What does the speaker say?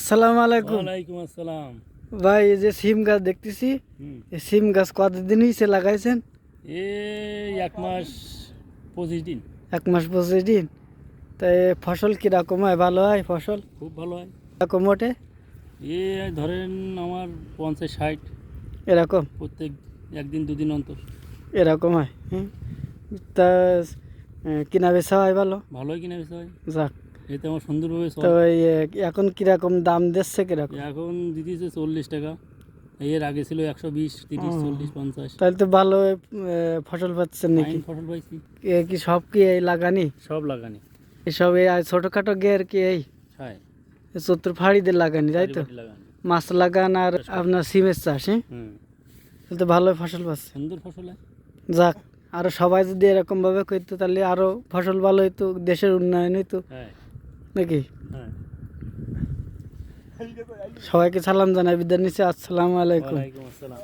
আসসালামু আলাইকুম। ওয়ালাইকুম আসসালাম। ভাই এই যে সিম গাছ দেখতেছি, হুম। এই সিম গাছ কতদিন হয়েছে লাগাইছেন? এই 1 মাস 25 দিন। 1 মাস 25 দিন। তাই ফসল কিরকম হয়? ভালো হয় ফসল? খুব ভালো হয়। এরকম ওঠে? এ ধরেন আমার 50-60 এরকম প্রত্যেক একদিন দুদিন অন্তর। এরকম হয়। তা কিনা বেচা হয় ভালো? ভালোই কিনে বেচা হয়। যাক। এতে আমার সুন্দরভাবে তো চলে। এই এখন কিরকম দাম দিচ্ছে কিরকম? এখন দিতেছে 40 টাকা। এর আগে ছিল 120, 30, 40, 50। তাহলে তো ভালো ফসল পাচ্ছেন নাকি? ফাইন ফসল পাইছি। কি সব কি এই লাগানি? সব লাগানি। এসব এই ছোটখাটো গের কি এই হ্যাঁ। চতুর ফাড়িদের লাগানি, তাই তো? বাড়ি লাগানি। মাছ লাগান আর আপনার সিমের চাষ, হ্যাঁ? হুম। তাহলে তো ভালো ফসল পাচ্ছে। সুন্দর ফসল হয়। যাক, আরো সবাই যদি এরকম ভাবে করতো তাহলে আরো ফসল ভালো হইতো, দেশের উন্নয়ন হইতো হ্যাঁ। নাকি? হ্যাঁ। সবাইকে সালাম জানাই, বিদায় নিচ্ছি। আসসালামু আলাইকুম। ওয়ালাইকুম আসসালাম।